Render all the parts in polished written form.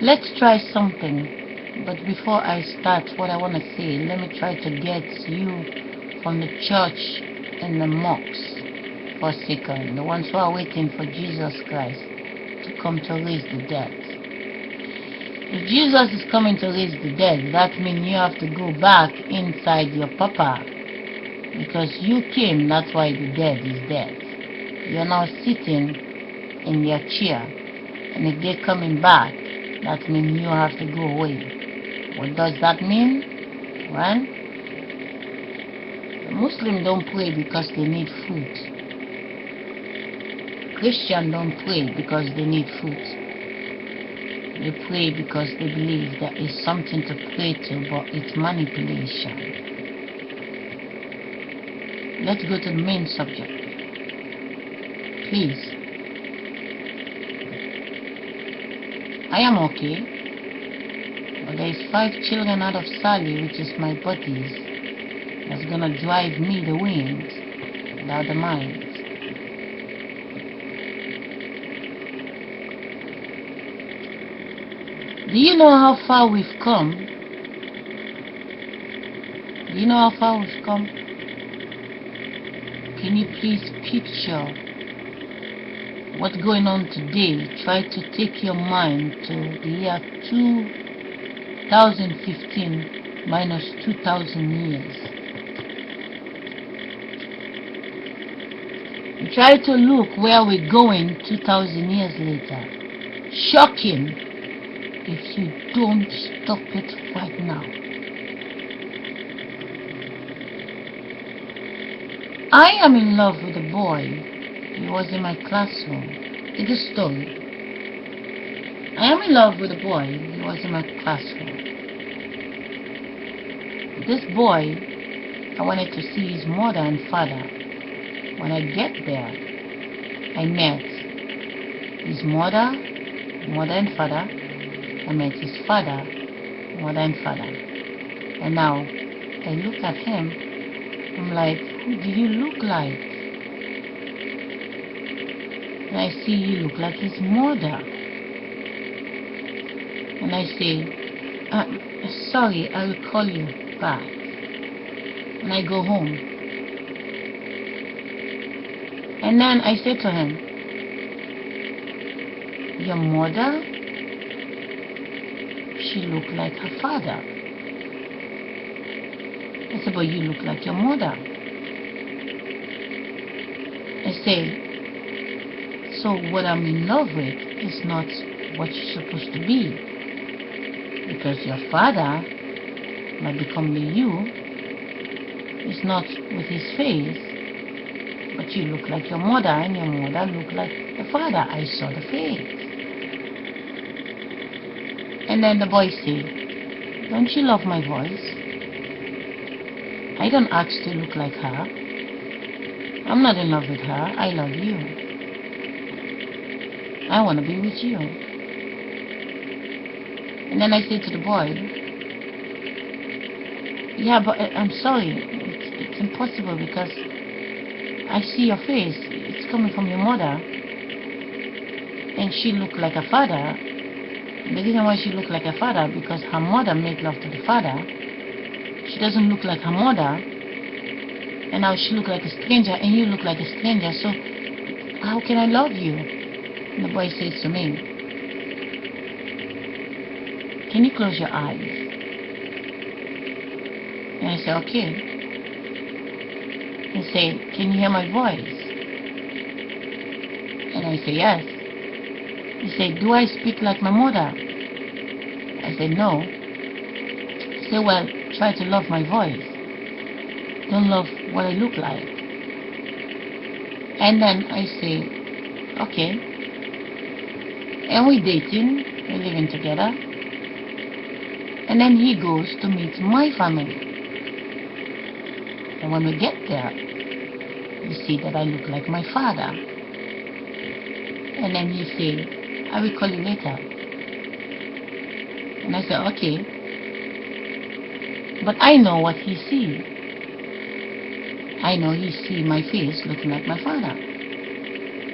Let's try something. But before I start what I want to say, let me try to get you from the church and the monks for a second, the ones who are waiting for Jesus Christ to come to raise the dead. If Jesus is coming to raise the dead, that means you have to go back inside your papa, because you came, that's why the dead is dead. You're now sitting in their chair, and if they're coming back, that means you have to go away. What does that mean? Well, the Muslims don't pray because they need food. Christians don't pray because they need food. They pray because they believe there is something to pray to, but it's manipulation. Let's go to the main subject. Please. I am okay. But there is 5 children out of Sally, which is my buddies, that's gonna drive me the wind without the mind. Do you know how far we've come? Do you know how far we've come? Can you please picture what's going on today? Try to take your mind to the year 2015 minus 2000 years. And try to look where we're going 2000 years later. Shocking if you don't stop it right now. I am in love with a boy. He was in my classroom. It's a story. I am in love with a boy. He was in my classroom. This boy, I wanted to see his mother and father. When I get there, I met his mother and father. I met his father, mother and father. And now I look at him. I'm like, who do you look like? And I see you look like his mother. And I say, sorry, I will call you back. And I go home. And then I say to him, your mother? She looked like her father. I said, but you look like your mother. I say, so what I'm in love with is not what you're supposed to be. Because your father might become the you. It's not with his face, but you look like your mother, and your mother looked like the father. I saw the face. And then the boy said, don't you love my voice? I don't ask to look like her. I'm not in love with her. I love you. I want to be with you. And then I said to the boy, yeah, but I'm sorry. It's impossible because I see your face. It's coming from your mother. And she looked like a father. The reason why she looked like her father, because her mother made love to the father. She doesn't look like her mother. And now she look like a stranger, and you look like a stranger. So how can I love you? And the boy says to me, can you close your eyes? And I say, okay. He say, can you hear my voice? And I say, yes. He said, do I speak like my mother? I said, no. He said, well, try to love my voice. Don't love what I look like. And then I say, okay. And we dating, we're living together. And then he goes to meet my family. And when we get there, you see that I look like my father. And then he say, I will call you later. And I said, okay. But I know what he see. I know he see my face looking like my father.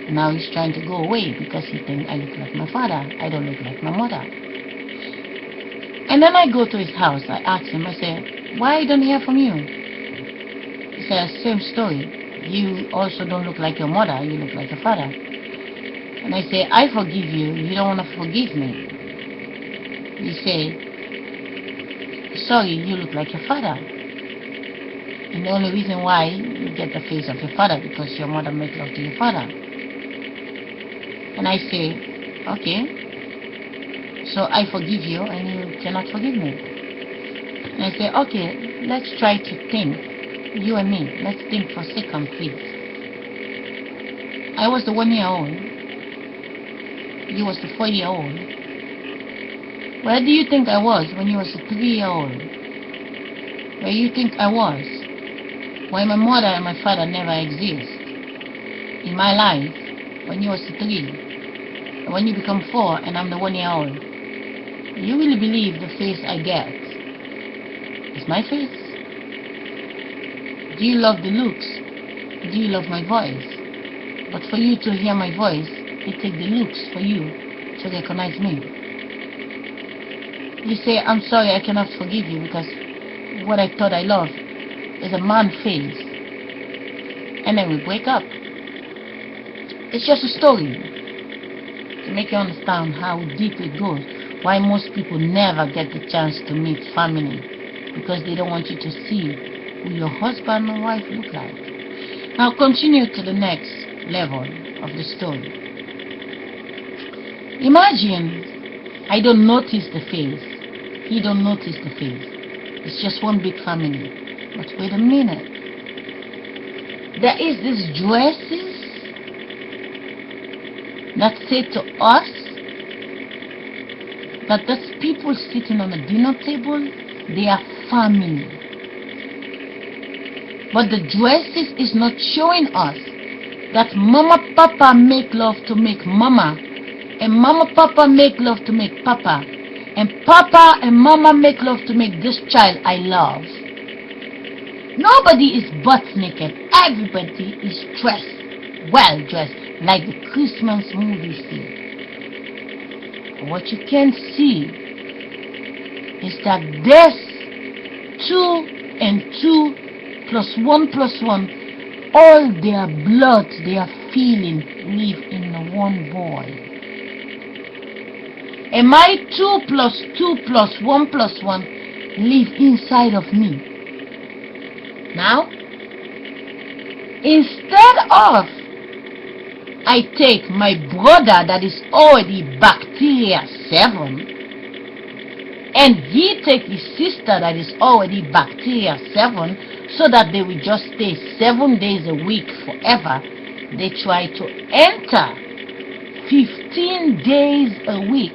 Now he's trying to go away because he thinks I look like my father. I don't look like my mother. And then I go to his house. I ask him, I say, why I don't hear from you? He says, same story. You also don't look like your mother, you look like your father. And I say, I forgive you, you don't want to forgive me. You say, sorry, you look like your father. And the only reason why you get the face of your father because your mother made love to your father. And I say, okay, so I forgive you and you cannot forgive me. And I say, okay, let's try to think. You and me, let's think for a second, please. I was the 1 year old. You was the 4 year old. Where do you think I was when you was a 3 year old? Where you think I was? Why my mother and my father never exist in my life when you was 3. And when you become 4 and I'm the 1 year old, you really believe the face I get is my face? Do you love the looks? Do you love my voice? But for you to hear my voice, it takes the looks for you to recognize me. You say, I'm sorry, I cannot forgive you because what I thought I loved is a man face. And then we break up. It's just a story to make you understand how deep it goes. Why most people never get the chance to meet family, because they don't want you to see who your husband and wife look like. Now continue to the next level of the story. Imagine I don't notice the face. He don't notice the face. It's just one big family. But wait a minute. There is these dresses that say to us that those people sitting on the dinner table, they are family. But the dresses is not showing us that mama papa make love to make mama, and mama papa make love to make papa, and papa and mama make love to make this child I love. Nobody is butt naked. Everybody is dressed, well dressed, like the Christmas movie scene. What you can see is that this 2 and 2 plus 1 plus 1, all their blood, their feeling live in the one boy. And my 2 plus 2 plus 1 plus 1 live inside of me. Now, instead of I take my brother that is already bacteria 7, and he take his sister that is already bacteria 7, so that they will just stay 7 days a week forever, they try to enter 15 days a week.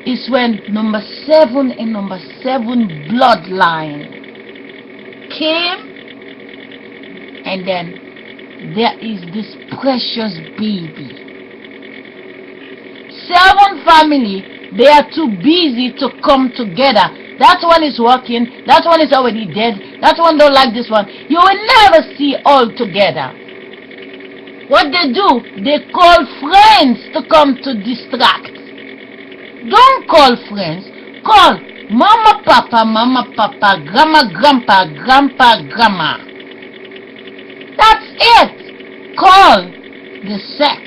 Is when number 7 and number 7 bloodline came, and then there is this precious baby. 7 family, they are too busy to come together. That one is working, that one is already dead, that one don't like this one. You will never see all together. What they do, they call friends to come to distract. Don't call friends, call mama, papa, grandma, grandpa, grandpa, grandma. That's it. Call the sex.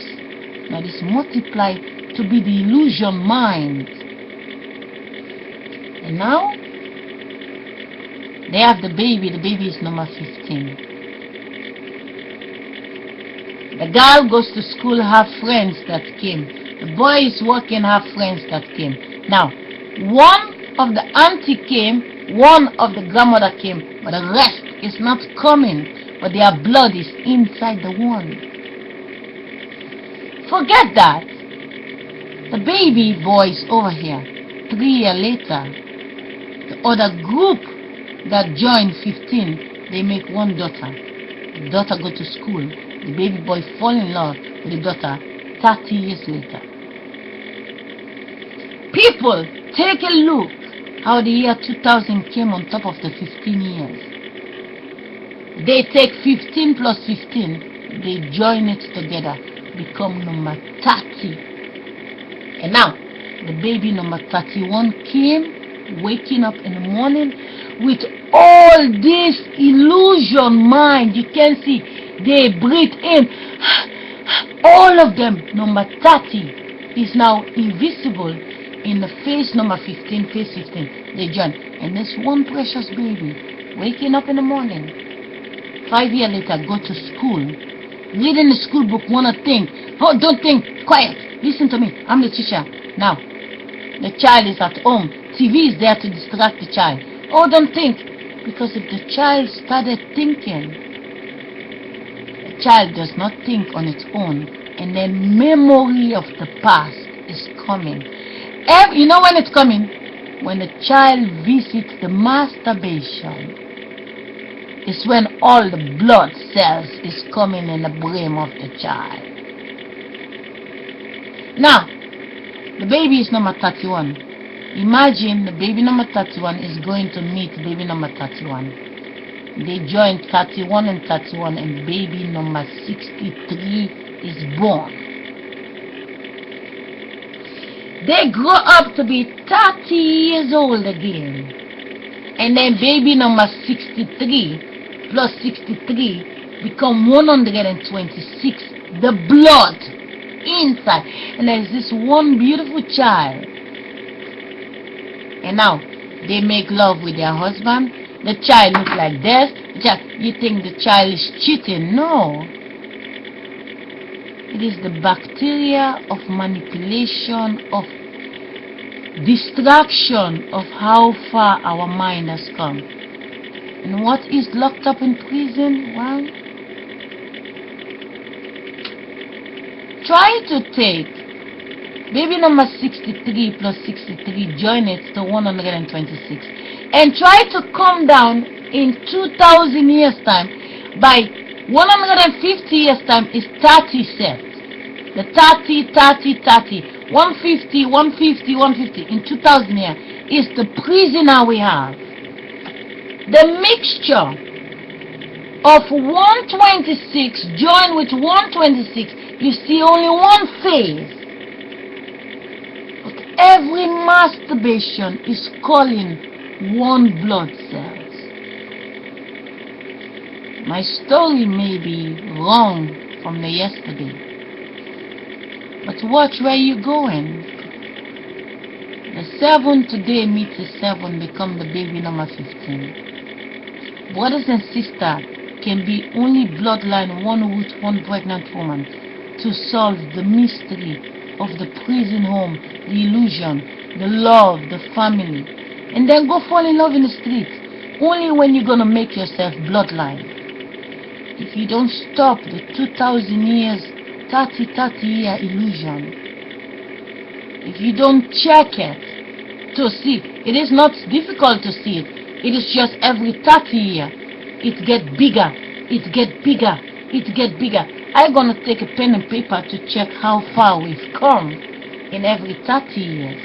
Now this multiply to be the illusion mind. And now they have the baby is number 15. The girl goes to school, have friends that came. The boy is working, have friends that came. Now, one of the auntie came, one of the grandmother came, but the rest is not coming, but their blood is inside the one. Forget that. The baby boy is over here. 3 years later, the other group that joined 15, they make one daughter. The daughter go to school. The baby boy fall in love with the daughter 30 years later. People, take a look how the year 2000 came on top of the 15 years. They take 15 plus 15, they join it together, become number 30. And now, the baby number 31 came, waking up in the morning with all this illusion mind. You can see they breathe in. All of them. Number 30 is now invisible in the phase number 15, phase 15. They join. And this one precious baby waking up in the morning, 5 years later, go to school, reading the school book, wanna think. Oh, don't think. Quiet. Listen to me. I'm the teacher. Now, the child is at home. TV is there to distract the child. Oh, don't think. Because if the child started thinking, the child does not think on its own, and then memory of the past is coming. You know when it's coming? When the child visits the masturbation, it's when all the blood cells is coming in the brain of the child. Now, the baby is number 31. Imagine the baby number 31 is going to meet baby number 31. They join 31 and 31, and baby number 63 is born. They grow up to be 30 years old again. And then baby number 63 plus 63 become 126. The blood inside. And there's this one beautiful child. And now they make love with their husband. The child looks like this. You think the child is cheating? No. It is the bacteria of manipulation, of distraction of how far our mind has come. And what is locked up in prison? Well, try to take baby number 63 plus 63, join it to 126, and try to come down in 2,000 years time. By 150 years time is 30 sets. The 30, 30, 30, 150, 150, 150 in 2000 years is the prisoner we have. The mixture of 126 joined with 126, you see only one phase. But every masturbation is calling one blood cells. My story may be wrong from the yesterday, but watch where you're going. The 7 today meets the 7 become the baby number 15. Brothers and sisters can be only bloodline, one root, one pregnant woman to solve the mystery of the prison home, the illusion, the love, the family. And then go fall in love in the street. Only when you're going to make yourself bloodline. If you don't stop the 2,000 years, 30 year illusion, if you don't check it to see, it is not difficult to see it. It is just every 30 years, it get bigger, it get bigger, it get bigger. I'm going to take a pen and paper to check how far we've come in every 30 years.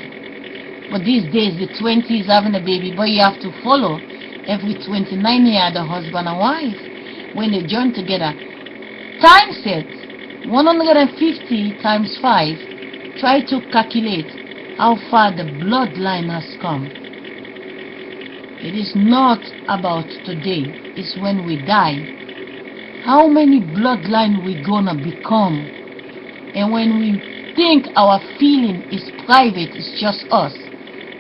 But these days, the 20s having a baby, but you have to follow every 29 years, the husband and wife, when they join together. Times it, 150 times 5, try to calculate how far the bloodline has come. It is not about today, it's when we die. How many bloodline we gonna become? And when we think our feeling is private, it's just us.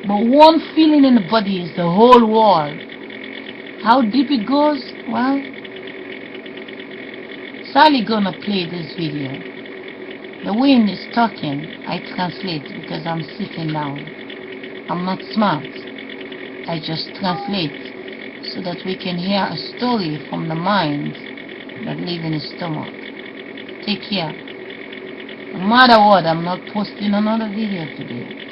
But one feeling in the body is the whole world. How deep it goes? Well, Sally gonna play this video. The wind is talking. I translate because I'm sitting down. I'm not smart. I just translate so that we can hear a story from the mind that live in the stomach. Take care. No matter what, I'm not posting another video today.